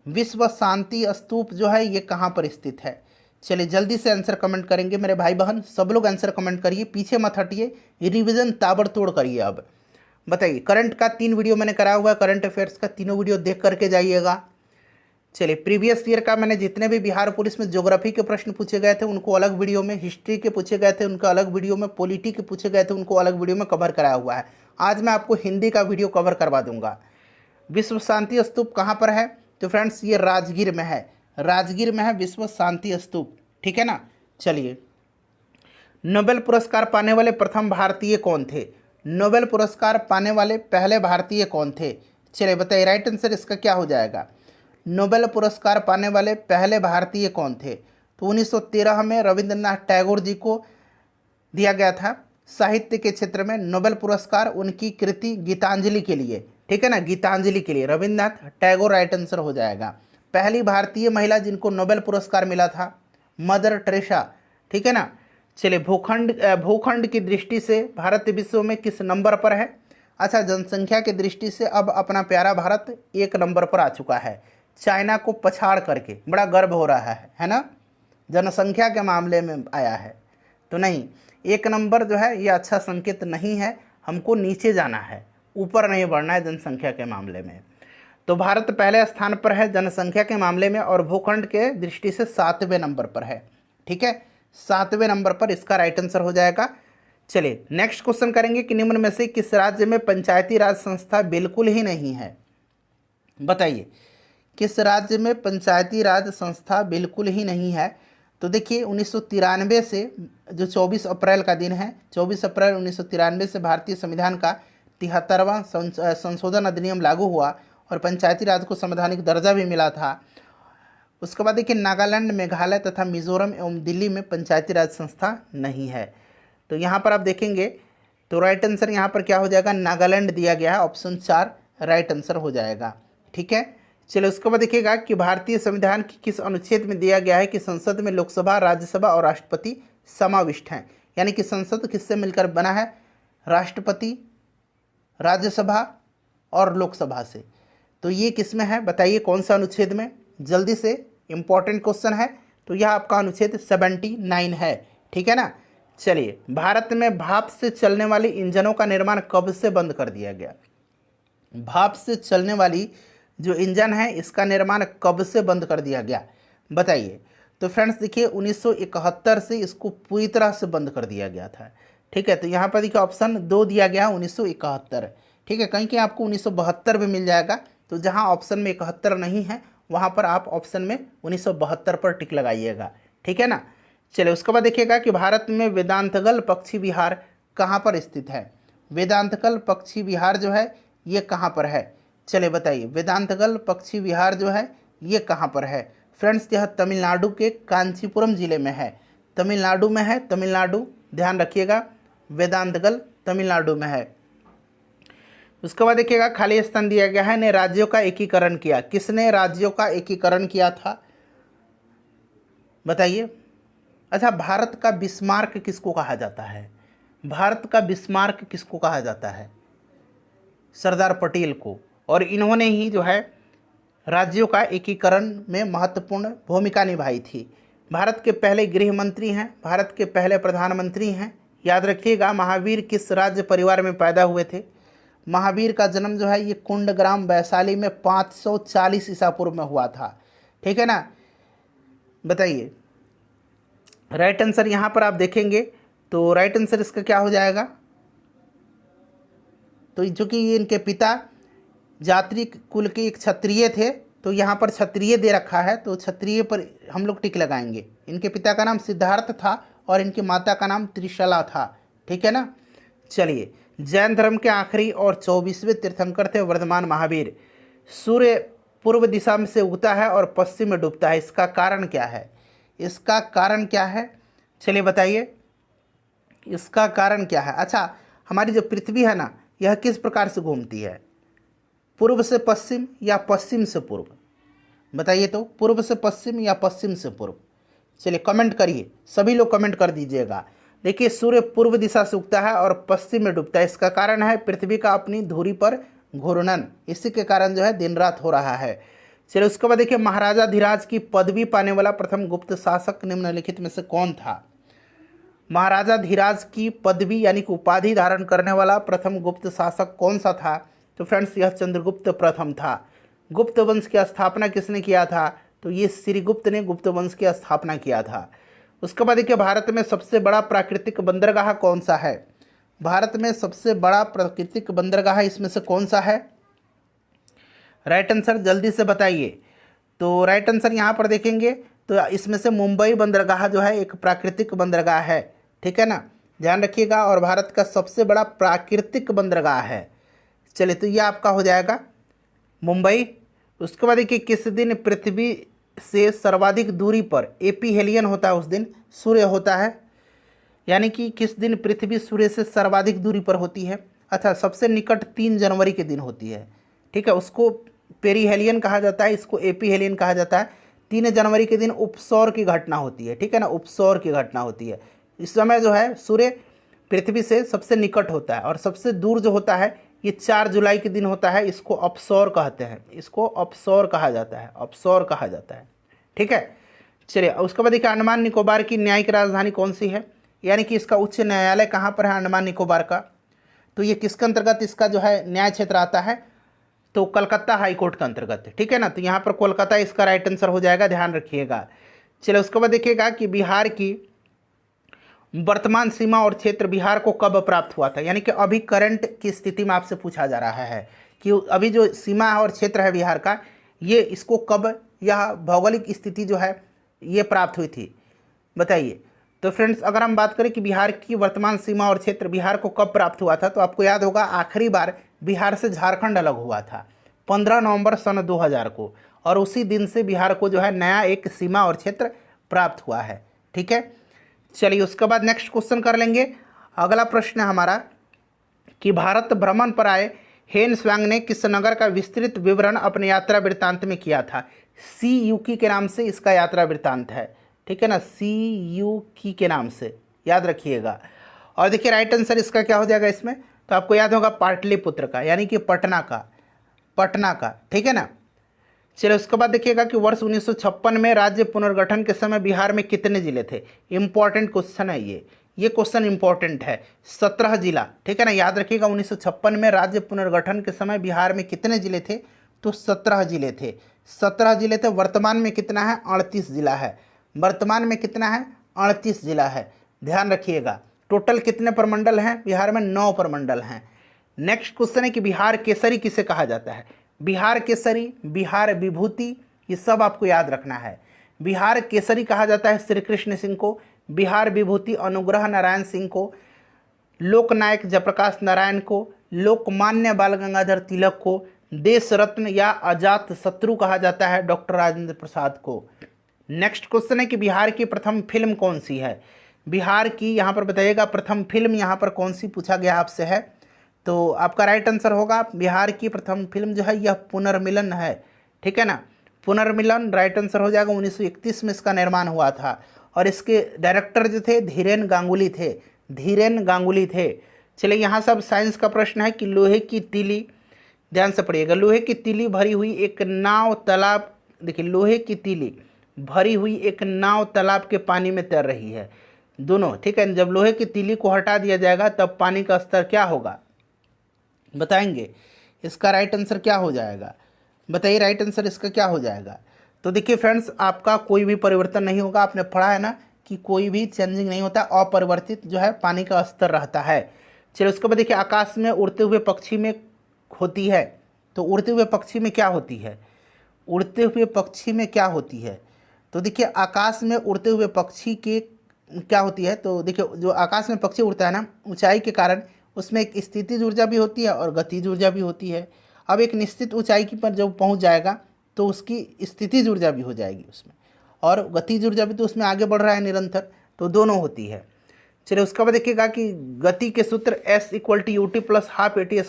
विश्व शांति स्तूप जो है ये कहाँ पर स्थित है? चलिए जल्दी से आंसर कमेंट करेंगे मेरे भाई बहन, सब लोग आंसर कमेंट करिए, पीछे मत हटिए, रिवीजन ताबड़तोड़ करिए। अब बताइए, करंट का 3 वीडियो मैंने कराया हुआ है, करंट अफेयर्स का तीनों वीडियो देख करके जाइएगा। चलिए, प्रीवियस ईयर का मैंने जितने भी बिहार पुलिस में ज्योग्राफी के प्रश्न पूछे गए थे उनको अलग वीडियो में, हिस्ट्री के पूछे गए थे उनका अलग वीडियो में, पॉलिटी के पूछे गए थे उनको अलग वीडियो में कवर कराया हुआ है। आज मैं आपको हिंदी का वीडियो कवर करवा दूंगा। विश्व शांति स्तूप कहाँ पर है? तो फ्रेंड्स ये राजगीर में है, राजगीर में है विश्व शांति स्तूप, ठीक है ना। चलिए, नोबेल पुरस्कार पाने वाले प्रथम भारतीय कौन थे? नोबेल पुरस्कार पाने वाले पहले भारतीय कौन थे? चलिए बताइए, राइट आंसर इसका क्या हो जाएगा? नोबेल पुरस्कार पाने वाले पहले भारतीय कौन थे? तो 1913 में रविंद्रनाथ टैगोर जी को दिया गया था साहित्य के क्षेत्र में नोबेल पुरस्कार, उनकी कृति गीतांजलि के लिए, ठीक है ना, गीतांजलि के लिए रविंद्रनाथ टैगोर राइट आंसर हो जाएगा। पहली भारतीय महिला जिनको नोबेल पुरस्कार मिला था मदर टेरेसा, ठीक है ना। चलिए, भूखंड की दृष्टि से भारत विश्व में किस नंबर पर है? अच्छा, जनसंख्या की दृष्टि से अब अपना प्यारा भारत 1 नंबर पर आ चुका है, चाइना को पछाड़ करके। बड़ा गर्व हो रहा है ना, जनसंख्या के मामले में आया है। तो नहीं, 1 नंबर जो है ये अच्छा संकेत नहीं है, हमको नीचे जाना है, ऊपर नहीं बढ़ना है जनसंख्या के मामले में। तो भारत पहले स्थान पर है जनसंख्या के मामले में और भूखंड के दृष्टि से 7वें नंबर पर है, ठीक है, 7वें नंबर पर इसका राइट आंसर हो जाएगा। चलिए नेक्स्ट क्वेश्चन करेंगे कि निम्न में से किस राज्य में पंचायती राज संस्था बिल्कुल ही नहीं है? बताइए, किस राज्य में पंचायती राज संस्था बिल्कुल ही नहीं है? तो देखिए, 1993 से जो 24 अप्रैल का दिन है, 24 अप्रैल 1993 से भारतीय संविधान का 73वां संशोधन अधिनियम लागू हुआ और पंचायती राज को संवैधानिक दर्जा भी मिला था। उसके बाद देखिए, नागालैंड, मेघालय तथा मिजोरम एवं दिल्ली में पंचायती राज संस्था नहीं है। तो यहाँ पर आप देखेंगे तो राइट आंसर यहाँ पर क्या हो जाएगा? नागालैंड दिया गया है, ऑप्शन 4 राइट आंसर हो जाएगा, ठीक है। चलिए, उसके बाद देखिएगा कि भारतीय संविधान की किस अनुच्छेद में दिया गया है कि संसद में लोकसभा, राज्यसभा और राष्ट्रपति समाविष्ट हैं? यानी कि संसद किससे मिलकर बना है? राष्ट्रपति, राज्यसभा और लोकसभा से। तो ये किस में है बताइए, कौन सा अनुच्छेद में? जल्दी से, इंपॉर्टेंट क्वेश्चन है। तो यह आपका अनुच्छेद 79 है, ठीक है ना। चलिए, भारत में भाप से चलने वाली इंजनों का निर्माण कब से बंद कर दिया गया? भाप से चलने वाली जो इंजन है इसका निर्माण कब से बंद कर दिया गया बताइए? तो फ्रेंड्स देखिए, 1971 से इसको पूरी तरह से बंद कर दिया गया था, ठीक है। तो यहाँ पर देखिए ऑप्शन 2 दिया गया 1971, ठीक है। कहीं कहीं आपको 1972 भी मिल जाएगा, तो जहाँ ऑप्शन में 71 नहीं है वहाँ पर आप ऑप्शन में 1972 पर टिक लगाइएगा, ठीक है ना। चलिए, उसके बाद देखिएगा कि भारत में वेदांतगल पक्षी विहार कहाँ पर स्थित है? वेदांतगल पक्षी विहार जो है ये कहाँ पर है? चलिए बताइए, वेदांतगल पक्षी विहार जो है ये कहाँ पर है? फ्रेंड्स, यह तमिलनाडु के कांचीपुरम जिले में है, तमिलनाडु में है, तमिलनाडु, ध्यान रखिएगा, वेदांतगल तमिलनाडु में है। उसके बाद देखिएगा, खाली स्थान दिया गया है, ने राज्यों का एकीकरण किया। किसने राज्यों का एकीकरण किया था बताइए? अच्छा, भारत का बिस्मार्क किसको कहा जाता है? भारत का बिस्मार्क किसको कहा जाता है? सरदार पटेल को। और इन्होंने ही जो है राज्यों का एकीकरण में महत्वपूर्ण भूमिका निभाई थी, भारत के पहले गृह मंत्री हैं, भारत के पहले प्रधानमंत्री हैं। याद रखिएगा, महावीर किस राज्य परिवार में पैदा हुए थे? महावीर का जन्म जो है ये कुंडग्राम वैशाली में 540 ईसा पूर्व में हुआ था। ठीक है ना, बताइए। राइट आंसर यहाँ पर आप देखेंगे तो राइट आंसर इसका क्या हो जाएगा? तो चूंकि ये इनके पिता जात्री कुल के एक क्षत्रिय थे तो यहाँ पर क्षत्रिय दे रखा है, तो क्षत्रिय पर हम लोग टिक लगाएंगे। इनके पिता का नाम सिद्धार्थ था और इनकी माता का नाम त्रिशला था। ठीक है ना। चलिए, जैन धर्म के आखिरी और 24वें तीर्थंकर थे वर्धमान महावीर। सूर्य पूर्व दिशा में से उगता है और पश्चिम में डूबता है, इसका कारण क्या है? इसका कारण क्या है? चलिए बताइए, इसका कारण क्या है? अच्छा, हमारी जो पृथ्वी है ना, यह किस प्रकार से घूमती है? पूर्व से पश्चिम या पश्चिम से पूर्व? बताइए तो, पूर्व से पश्चिम या पश्चिम से पूर्व? चलिए कमेंट करिए, सभी लोग कमेंट कर दीजिएगा। देखिए, सूर्य पूर्व दिशा से उगता है और पश्चिम में डूबता है, इसका कारण है पृथ्वी का अपनी धुरी पर घूर्णन। इसी के कारण जो है दिन रात हो रहा है। चलिए उसके बाद देखिए, महाराजाधिराज की पदवी पाने वाला प्रथम गुप्त शासक निम्नलिखित में से कौन था? महाराजाधिराज की पदवी यानी कि उपाधि धारण करने वाला प्रथम गुप्त शासक कौन सा था? तो फ्रेंड्स, यह चंद्रगुप्त प्रथम था। गुप्त वंश की स्थापना किसने किया था? तो ये श्रीगुप्त ने गुप्त वंश की स्थापना किया था। उसके बाद देखिए, भारत में सबसे बड़ा प्राकृतिक बंदरगाह कौन सा है? भारत में सबसे बड़ा प्राकृतिक बंदरगाह इसमें से कौन सा है? राइट आंसर जल्दी से बताइए। तो राइट आंसर यहाँ पर देखेंगे तो इसमें से मुंबई बंदरगाह जो है एक प्राकृतिक बंदरगाह है। ठीक है ना, ध्यान रखिएगा, और भारत का सबसे बड़ा प्राकृतिक बंदरगाह है। चलिए, तो ये आपका हो जाएगा मुंबई। उसके बाद देखिए, किस दिन पृथ्वी से सर्वाधिक दूरी पर एपीहेलियन होता है? उस दिन सूर्य होता है, यानी कि किस दिन पृथ्वी सूर्य से सर्वाधिक दूरी पर होती है? अच्छा, सबसे निकट 3 जनवरी के दिन होती है। ठीक है, उसको पेरीहेलियन कहा जाता है, इसको एपीहेलियन कहा जाता है। 3 जनवरी के दिन उपसौर की घटना होती है। ठीक है ना, उपसौर की घटना होती है। इस समय जो है सूर्य पृथ्वी से सबसे निकट होता है, और सबसे दूर जो होता है ये 4 जुलाई के दिन होता है। इसको अपसौर कहते हैं, इसको अपसौर कहा जाता है, अपसौर कहा जाता है। ठीक है। चलिए, उसके बाद देखिए, अंडमान निकोबार की न्यायिक राजधानी कौन सी है? यानी कि इसका उच्च न्यायालय कहाँ पर है अंडमान निकोबार का? तो ये किसके अंतर्गत इसका जो है न्याय क्षेत्र आता है? तो कलकत्ता हाई कोर्ट के अंतर्गत है। ठीक है ना, तो यहाँ पर कोलकाता इसका राइट आंसर हो जाएगा, ध्यान रखिएगा। चलिए, उसके बाद देखिएगा कि बिहार की वर्तमान सीमा और क्षेत्र बिहार को कब प्राप्त हुआ था? यानी कि अभी करंट की स्थिति में आपसे पूछा जा रहा है कि अभी जो सीमा और क्षेत्र है बिहार का, ये इसको कब, यह भौगोलिक स्थिति जो है ये प्राप्त हुई थी, बताइए। तो फ्रेंड्स, अगर हम बात करें कि बिहार की वर्तमान सीमा और क्षेत्र बिहार को कब प्राप्त हुआ था, तो आपको याद होगा आखिरी बार बिहार से झारखंड अलग हुआ था 15 नवंबर सन 2000 को, और उसी दिन से बिहार को जो है नया एक सीमा और क्षेत्र प्राप्त हुआ है। ठीक है। चलिए, उसके बाद नेक्स्ट क्वेश्चन कर लेंगे। अगला प्रश्न है हमारा कि भारत भ्रमण पर आए हेन स्वांग ने किस नगर का विस्तृत विवरण अपने यात्रा वृत्तांत में किया था? सी यूकी के नाम से इसका यात्रा वृत्तांत है। ठीक है ना, सी यूकी के नाम से, याद रखिएगा। और देखिए, राइट आंसर इसका क्या हो जाएगा इसमें? तो आपको याद होगा पाटलिपुत्र का, यानी कि पटना का। ठीक है ना। चलिए, उसके बाद देखिएगा कि वर्ष 1956 में राज्य पुनर्गठन के समय बिहार में कितने जिले थे? इंपॉर्टेंट क्वेश्चन है ये क्वेश्चन इंपॉर्टेंट है। 17 जिला। ठीक है ना, याद रखिएगा 1956 में राज्य पुनर्गठन के समय बिहार में कितने जिले थे? तो 17 जिले थे। 17 जिले थे। वर्तमान में कितना है? 38 जिला है। वर्तमान में कितना है? 38 जिला है, ध्यान रखिएगा। टोटल कितने प्रमंडल हैं बिहार में? 9 प्रमंडल हैं। नेक्स्ट क्वेश्चन है कि बिहार केसरी किसे कहा जाता है? बिहार केसरी, बिहार विभूति, ये सब आपको याद रखना है। बिहार केसरी कहा जाता है श्री कृष्ण सिंह को, बिहार विभूति अनुग्रह नारायण सिंह को, लोकनायक जयप्रकाश नारायण को, लोकमान्य बाल गंगाधर तिलक को, देश रत्न या अजात शत्रु कहा जाता है डॉक्टर राजेंद्र प्रसाद को। नेक्स्ट क्वेश्चन है कि बिहार की प्रथम फिल्म कौन सी है? बिहार की यहाँ पर बताइएगा प्रथम फिल्म यहाँ पर कौन सी पूछा गया आपसे है? तो आपका राइट आंसर होगा बिहार की प्रथम फिल्म जो है यह पुनर्मिलन है। ठीक है ना, पुनर्मिलन राइट आंसर हो जाएगा। 1931 में इसका निर्माण हुआ था, और इसके डायरेक्टर जो थे धीरेन गांगुली थे। चलिए, यहाँ सब साइंस का प्रश्न है कि लोहे की तीली, ध्यान से पढ़िएगा, लोहे की तीली भरी हुई एक नाव तालाब, देखिए लोहे की तीली भरी हुई एक नाव तालाब के पानी में तैर रही है। दोनों, ठीक है। जब लोहे की तीली को हटा दिया जाएगा तब पानी का स्तर क्या होगा, बताएंगे। इसका राइट आंसर क्या हो जाएगा, बताइए राइट आंसर इसका क्या हो जाएगा। तो देखिए फ्रेंड्स, आपका कोई भी परिवर्तन नहीं होगा। आपने पढ़ा है ना कि कोई भी चेंजिंग नहीं होता, अपरिवर्तित जो है पानी का स्तर रहता है। चलिए उसके बाद देखिए, आकाश में उड़ते हुए पक्षी में होती है। तो उड़ते हुए पक्षी में क्या होती है, उड़ते हुए पक्षी में क्या होती है। तो देखिए आकाश में उड़ते हुए पक्षी के क्या होती है। तो देखिए जो आकाश में पक्षी उड़ता है ना, ऊंचाई के कारण उसमें एक स्थितिज ऊर्जा भी होती है और गतिज ऊर्जा भी होती है। अब एक निश्चित ऊंचाई की पर जब पहुंच जाएगा तो उसकी स्थितिज ऊर्जा भी हो जाएगी उसमें, और गतिज ऊर्जा भी तो उसमें आगे बढ़ रहा है निरंतर, तो दोनों होती है। चलिए उसके बाद देखिएगा कि गति के सूत्र S = ut +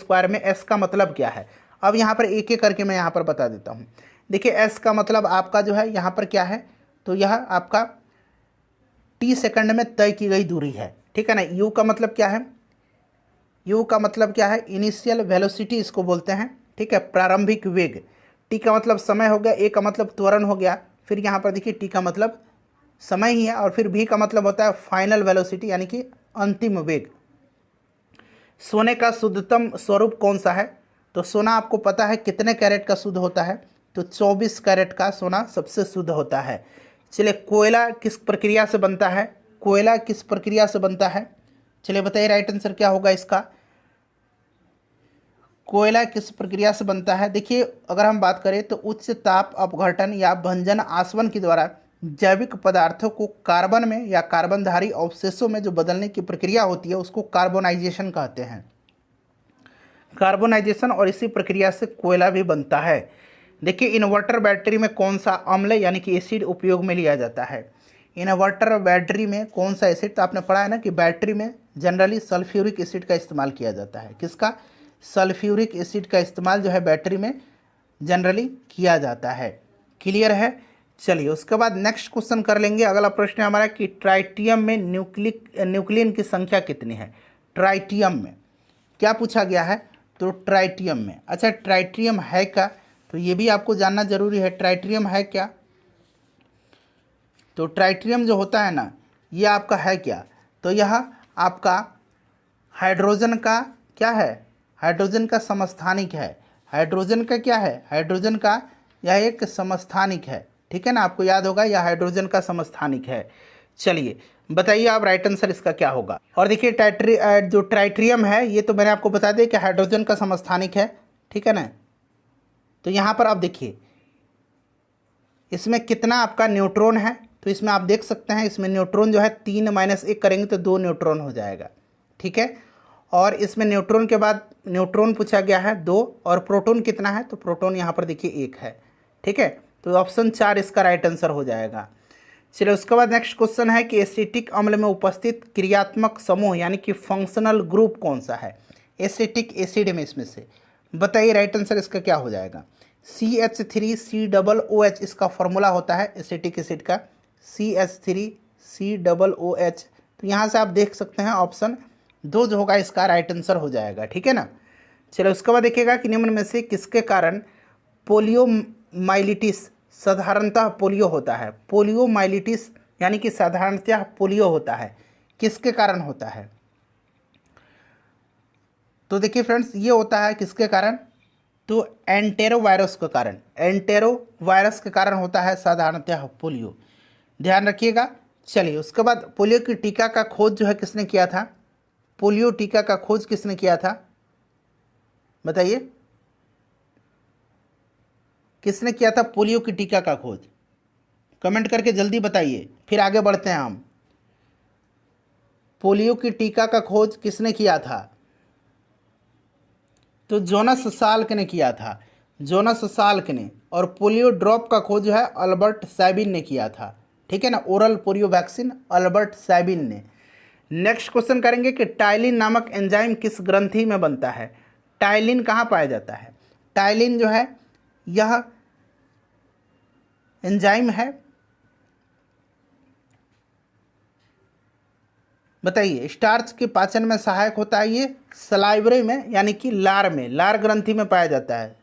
½ में S का मतलब क्या है। अब यहाँ पर एक एक करके मैं यहाँ पर बता देता हूँ। देखिए S का मतलब आपका जो है यहाँ पर क्या है, तो यह आपका t सेकंड में तय की गई दूरी है, ठीक है ना। U का मतलब क्या है, U का मतलब क्या है, इनिशियल वेलोसिटी इसको बोलते हैं, ठीक है, प्रारंभिक वेग। T का मतलब समय हो गया, A का मतलब त्वरण हो गया, फिर यहाँ पर देखिए T का मतलब समय ही है, और फिर V का मतलब होता है फाइनल वेलोसिटी यानी कि अंतिम वेग। सोने का शुद्धतम स्वरूप कौन सा है। तो सोना आपको पता है कितने कैरेट का शुद्ध होता है, तो 24 कैरेट का सोना सबसे शुद्ध होता है। चलिए कोयला किस प्रक्रिया से बनता है, कोयला किस प्रक्रिया से बनता है, चलिए बताइए राइट आंसर क्या होगा इसका। कोयला किस प्रक्रिया से बनता है। देखिए अगर हम बात करें तो उच्च ताप अपघटन या भंजन आसवन के द्वारा जैविक पदार्थों को कार्बन में या कार्बनधारी अवशेषों में जो बदलने की प्रक्रिया होती है उसको कार्बोनाइजेशन कहते हैं, कार्बोनाइजेशन, और इसी प्रक्रिया से कोयला भी बनता है। देखिए इन्वर्टर बैटरी में कौन सा अम्ल यानी कि एसिड उपयोग में लिया जाता है। इन्वर्टर बैटरी में कौन सा एसिड, तो आपने पढ़ा है ना कि बैटरी में जनरली सल्फ्यूरिक एसिड का इस्तेमाल किया जाता है। किसका, सल्फ्यूरिक एसिड का इस्तेमाल जो है बैटरी में जनरली किया जाता है। क्लियर है। चलिए उसके बाद नेक्स्ट क्वेश्चन कर लेंगे। अगला प्रश्न है हमारा कि ट्राइटियम में न्यूक्लियन की संख्या कितनी है। ट्राइटियम में क्या पूछा गया है, तो ट्राइटियम में, अच्छा ट्राइटियम है क्या, तो ये भी आपको जानना जरूरी है। ट्राइटियम है क्या, तो ट्राइटियम जो होता है ना ये आपका है क्या, तो यह आपका हाइड्रोजन का क्या है, हाइड्रोजन का समस्थानिक है। हाइड्रोजन का क्या है, हाइड्रोजन का यह एक समस्थानिक है, ठीक है ना, आपको याद होगा यह हाइड्रोजन का समस्थानिक है। चलिए बताइए आप राइट आंसर इसका क्या होगा। और देखिए जो ट्राइटियम है ये तो मैंने आपको बता दिया कि हाइड्रोजन का समस्थानिक है, ठीक है ना। तो यहाँ पर आप देखिए इसमें कितना आपका न्यूट्रॉन है, तो इसमें आप देख सकते हैं इसमें न्यूट्रॉन जो है 3 - 1 करेंगे तो 2 न्यूट्रॉन हो जाएगा, ठीक है। और इसमें न्यूट्रॉन के बाद न्यूट्रॉन पूछा गया है 2, और प्रोटॉन कितना है, तो प्रोटॉन यहाँ पर देखिए 1 है, ठीक है। तो ऑप्शन 4 इसका राइट आंसर हो जाएगा। चलिए उसके बाद नेक्स्ट क्वेश्चन है कि एसिटिक अम्ल में उपस्थित क्रियात्मक समूह यानी कि फंक्शनल ग्रुप कौन सा है एसिटिक एसिड में, इसमें से बताइए राइट आंसर इसका क्या हो जाएगा। CH3COOH इसका फॉर्मूला होता है एसिटिक एसिड का, CH3COOH। तो यहाँ से आप देख सकते हैं ऑप्शन 2 जो होगा इसका राइट आंसर हो जाएगा, ठीक है ना। चलिए उसके बाद देखिएगा कि निम्न में से किसके कारण पोलियोमाइलिटिस साधारणतः पोलियो होता है। पोलियोमाइलिटिस यानी कि साधारणतः पोलियो होता है, किसके कारण होता है। तो देखिए फ्रेंड्स ये होता है किसके कारण, तो एंटेरो वायरस के कारण, एंटेरो वायरस के कारण होता है साधारणतः पोलियो, ध्यान रखिएगा। चलिए उसके बाद पोलियो की टीका का खोज जो है किसने किया था, पोलियो टीका का खोज किसने किया था बताइए, किसने किया था पोलियो की टीका का खोज, कमेंट करके जल्दी बताइए फिर आगे बढ़ते हैं हम। पोलियो की टीका का खोज किसने किया था, तो जोनास साल्क ने किया था, जोनास साल्क ने। और पोलियो ड्रॉप का खोज जो है अल्बर्ट सैबिन ने किया था, ठीक है ना, oral polio vaccine Albert Sabin ने। नेक्स्ट क्वेश्चन करेंगे कि टाइलिन नामक एंजाइम किस ग्रंथि में बनता है। टाइलिन कहाँ पाया जाता है, टाइलिन जो है यह एंजाइम है, बताइए स्टार्च के पाचन में सहायक होता है, ये सलाइवरी में यानी कि लार में, लार ग्रंथि में पाया जाता है।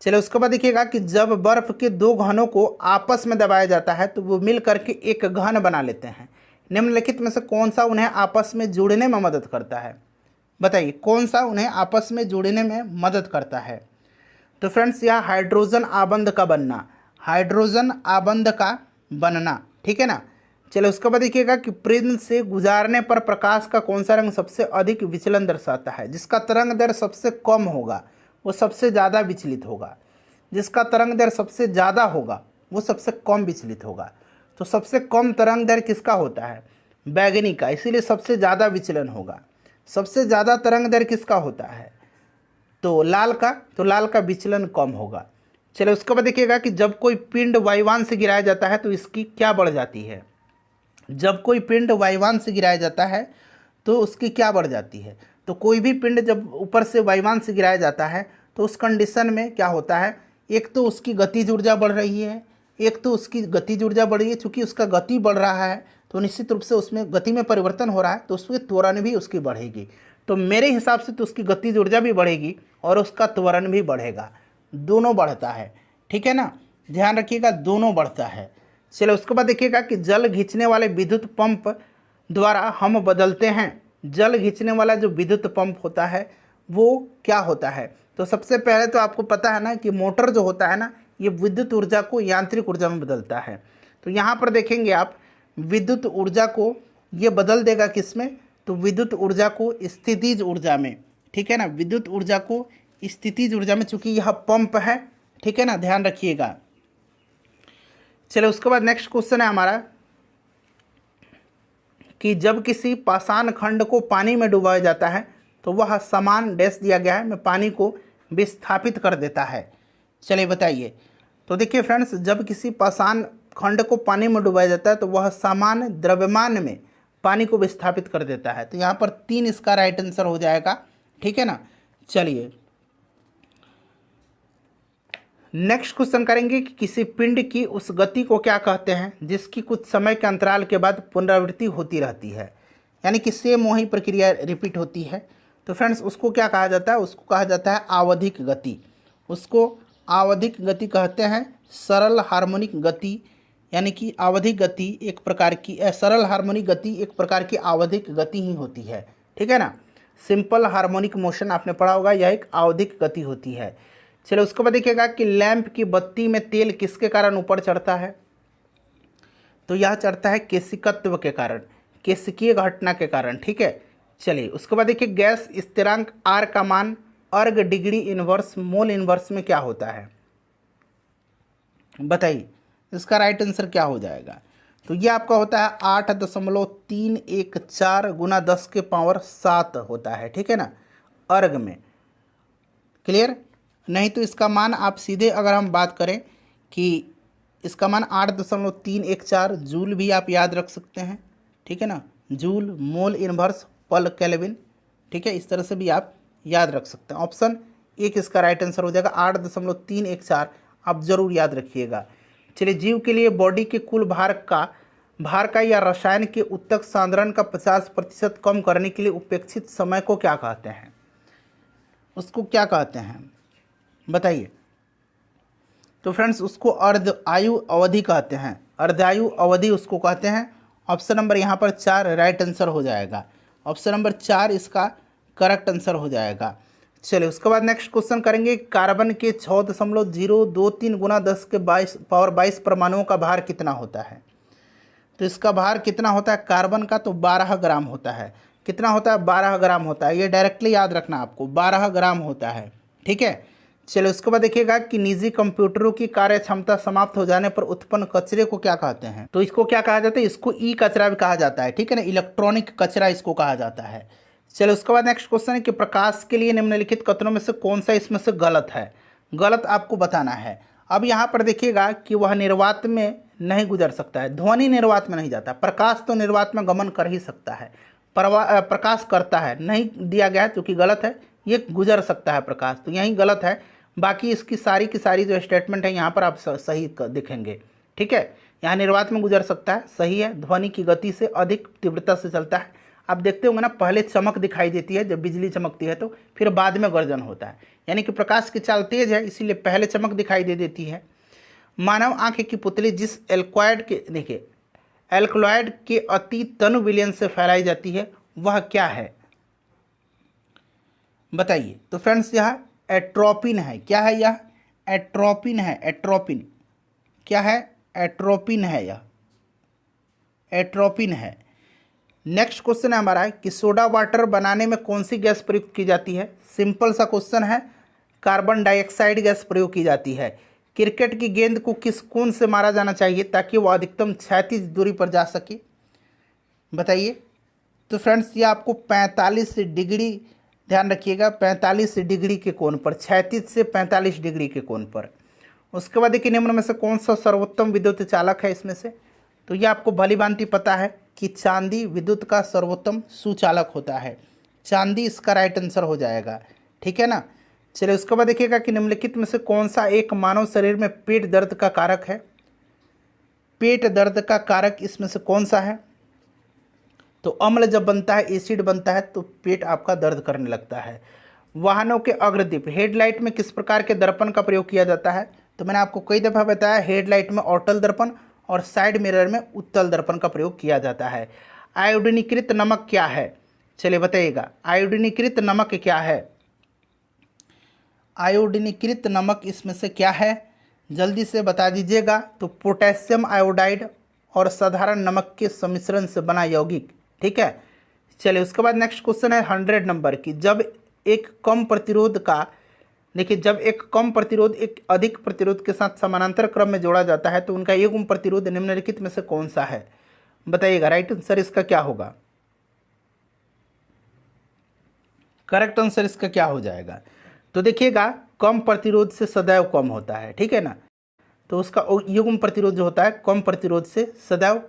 चलिए उसके बाद देखिएगा कि जब बर्फ के दो घनों को आपस में दबाया जाता है तो वो मिल करके एक घन बना लेते हैं। निम्नलिखित में से कौन सा उन्हें आपस में जुड़ने में मदद करता है? बताइए कौन सा उन्हें आपस में जुड़ने में मदद करता है? तो फ्रेंड्स यह हाइड्रोजन आबंध का बनना, हाइड्रोजन आबंध का बनना, ठीक है ना। चलिए उसके बाद देखिएगा कि प्रिज्म से गुजारने पर प्रकाश का कौन सा रंग सबसे अधिक विचलन दर्शाता है? जिसका तरंग दैर्घ्य सबसे कम होगा वो सबसे ज़्यादा विचलित होगा, जिसका तरंग दैर्घ्य सबसे ज़्यादा होगा वो सबसे कम विचलित होगा। तो सबसे कम तरंग दैर्घ्य किसका होता है? बैगनी का, इसीलिए सबसे ज़्यादा विचलन होगा। सबसे ज़्यादा तरंग दैर्घ्य किसका होता है? तो लाल का, तो लाल का विचलन कम होगा। चलिए उसके बाद देखिएगा कि जब कोई पिंड वायुयान से गिराया जाता है तो इसकी क्या बढ़ जाती है? जब कोई पिंड वायुयान से गिराया जाता है तो उसकी क्या बढ़ जाती है? तो कोई भी पिंड जब ऊपर से वायुयान से गिराया जाता है तो उस कंडीशन में क्या होता है? एक तो उसकी गतिज ऊर्जा बढ़ रही है, एक तो उसकी गतिज ऊर्जा बढ़ रही है। चूँकि उसका गति बढ़ रहा है तो निश्चित रूप से उसमें गति में परिवर्तन हो रहा है तो उसमें त्वरण भी उसकी बढ़ेगी। तो मेरे हिसाब से तो उसकी गतिज ऊर्जा भी बढ़ेगी और उसका त्वरण भी बढ़ेगा, दोनों बढ़ता है, ठीक है ना। ध्यान रखिएगा दोनों बढ़ता है। चलो उसके बाद देखिएगा कि जल खींचने वाले विद्युत पंप द्वारा हम बदलते हैं। जल खींचने वाला जो विद्युत पंप होता है वो क्या होता है? तो सबसे पहले तो आपको पता है ना कि मोटर जो होता है ना ये विद्युत ऊर्जा को यांत्रिक ऊर्जा में बदलता है। तो यहाँ पर देखेंगे आप विद्युत ऊर्जा को ये बदल देगा किस में? तो विद्युत ऊर्जा को स्थितिज ऊर्जा में, ठीक है ना। विद्युत ऊर्जा को स्थितिज ऊर्जा में, चूंकि यह पंप है, ठीक है ना, ध्यान रखिएगा। चलो उसके बाद नेक्स्ट क्वेश्चन है हमारा कि जब किसी पाषाण खंड को पानी में डुबाया जाता है तो वह समान डैश दिया गया है में पानी को विस्थापित कर देता है। चलिए बताइए। तो देखिए फ्रेंड्स, जब किसी पाषाण खंड को पानी में डुबाया जाता है तो वह समान द्रव्यमान में पानी को विस्थापित कर देता है। तो यहाँ पर 3 इसका राइट आंसर हो जाएगा, ठीक है ना। चलिए नेक्स्ट क्वेश्चन करेंगे कि किसी पिंड की उस गति को क्या कहते हैं जिसकी कुछ समय के अंतराल के बाद पुनरावृत्ति होती रहती है, यानी कि सेम वही प्रक्रिया रिपीट होती है। तो फ्रेंड्स उसको क्या कहा जाता है? उसको कहा जाता है आवधिक गति। उसको आवधिक गति कहते हैं। सरल हार्मोनिक गति, यानी कि आवधिक गति एक प्रकार की, सरल हार्मोनिक गति एक प्रकार की आवधिक गति ही होती है, ठीक है ना। सिंपल हार्मोनिक मोशन आपने पढ़ा होगा, यह एक आवधिक गति होती है। चलो उसके बाद देखिएगा कि लैंप की बत्ती में तेल किसके कारण ऊपर चढ़ता है? तो यह चढ़ता है केशिकत्व के कारण, केशिकीय घटना के कारण, ठीक है। चलिए उसके बाद देखिए गैस स्थिरांक आर का मान अर्ग डिग्री इनवर्स मोल इनवर्स में क्या होता है? बताइए इसका राइट आंसर क्या हो जाएगा? तो ये आपका होता है 8.314 गुना 10 के पावर 7 होता है, ठीक है ना, अर्ग में। क्लियर? नहीं तो इसका मान आप सीधे अगर हम बात करें कि इसका मान 8.314 जूल भी आप याद रख सकते हैं, ठीक है ना। जूल मोल इनवर्स पर केल्विन, ठीक है, इस तरह से भी आप याद रख सकते हैं। ऑप्शन 1 इसका राइट आंसर हो जाएगा, 8.314 आप जरूर याद रखिएगा। चलिए जीव के लिए बॉडी के कुल भार का या रसायन के उत्तक सांद्रण का 50% कम करने के लिए उपेक्षित समय को क्या कहते हैं? उसको क्या कहते हैं बताइए? तो फ्रेंड्स उसको अर्ध आयु अवधि कहते हैं, अर्धायु अवधि उसको कहते हैं। ऑप्शन नंबर यहाँ पर 4 राइट आंसर हो जाएगा। ऑप्शन नंबर 4 इसका करेक्ट आंसर हो जाएगा। चलिए उसके बाद नेक्स्ट क्वेश्चन करेंगे, कार्बन के 6.023 गुना 10 के 22 परमाणुओं का भार कितना होता है? तो इसका भार कितना होता है कार्बन का? तो 12 ग्राम होता है। कितना होता है? 12 ग्राम होता है। ये डायरेक्टली याद रखना आपको, 12 ग्राम होता है, ठीक है। चलिए उसके बाद देखिएगा कि निजी कंप्यूटरों की कार्य क्षमता समाप्त हो जाने पर उत्पन्न कचरे को क्या कहते हैं? तो इसको क्या कहा जाता है? इसको ई कचरा भी कहा जाता है, ठीक है ना, इलेक्ट्रॉनिक कचरा इसको कहा जाता है। चलिए उसके बाद नेक्स्ट क्वेश्चन है कि प्रकाश के लिए निम्नलिखित कथनों में से कौन सा इसमें से गलत है? गलत आपको बताना है। अब यहाँ पर देखिएगा कि वह निर्वात में नहीं गुजर सकता है, ध्वनि निर्वात में नहीं जाता। प्रकाश तो निर्वात में गमन कर ही सकता है, प्रकाश करता है, नहीं दिया गया है क्योंकि गलत है, ये गुजर सकता है प्रकाश, तो यही गलत है। बाकी इसकी सारी की सारी जो स्टेटमेंट है यहाँ पर आप सही दिखेंगे, ठीक है। यहाँ निर्वात में गुजर सकता है, सही है। ध्वनि की गति से अधिक तीव्रता से चलता है, आप देखते होंगे ना, पहले चमक दिखाई देती है जब बिजली चमकती है, तो फिर बाद में गर्जन होता है। यानी कि प्रकाश की चाल तेज है, इसीलिए पहले चमक दिखाई दे देती है। मानव आंख की पुतली जिस एल्कलॉइड के अति तनु विलयन से फैलाई जाती है वह क्या है, बताइए। तो फ्रेंड्स यह एट्रोपिन है। क्या है यह? एट्रोपिन है। एट्रोपिन क्या है? एट्रोपिन है, यह एट्रोपिन है। नेक्स्ट क्वेश्चन है हमारा कि सोडा वाटर बनाने में कौन सी गैस प्रयुक्त की जाती है? सिंपल सा क्वेश्चन है, कार्बन डाइऑक्साइड गैस प्रयोग की जाती है। क्रिकेट की गेंद को किस कोण से मारा जाना चाहिए ताकि वह अधिकतम क्षैतिज दूरी पर जा सके, बताइए। तो फ्रेंड्स ये आपको 45 डिग्री, ध्यान रखिएगा, 45 डिग्री के कोण पर, क्षैतिज से 45 डिग्री के कोण पर। उसके बाद देखिए निम्न में से कौन सा सर्वोत्तम विद्युत चालक है इसमें से? तो ये आपको भलीभांति पता है कि चांदी विद्युत का सर्वोत्तम सुचालक होता है। चांदी इसका राइट आंसर हो जाएगा, ठीक है ना। चलिए उसके बाद देखिएगा कि निम्नलिखित में से कौन सा एक मानव शरीर में पेट दर्द का कारक है? पेट दर्द का कारक इसमें से कौन सा है? तो अम्ल जब बनता है, एसिड बनता है, तो पेट आपका दर्द करने लगता है। वाहनों के अग्रदीप हेडलाइट में किस प्रकार के दर्पण का प्रयोग किया जाता है? तो मैंने आपको कई दफ़ा बताया, हेडलाइट में ऑटल दर्पण और साइड मिरर में उत्तल दर्पण का प्रयोग किया जाता है। आयोडीनीकृत नमक क्या है? चलिए बताइएगा, आयोडीनीकृत नमक क्या है? आयोडीनीकृत नमक इसमें से क्या है, जल्दी से बता दीजिएगा। तो पोटेशियम आयोडाइड और साधारण नमक के सम्मिश्रण से बना यौगिक, ठीक है। चलिए उसके बाद नेक्स्ट क्वेश्चन है 100 नंबर की। जब एक कम प्रतिरोध का, देखिए, जब एक कम प्रतिरोध एक अधिक प्रतिरोध के साथ समानांतर क्रम में जोड़ा जाता है तो उनका युग्म प्रतिरोध निम्नलिखित में से कौन सा है, बताइएगा। राइट आंसर इसका क्या होगा? करेक्ट आंसर इसका क्या हो जाएगा? तो देखिएगा, कम प्रतिरोध से सदैव कम होता है, ठीक है ना। तो उसका युग्म प्रतिरोध जो होता है कम प्रतिरोध से सदैव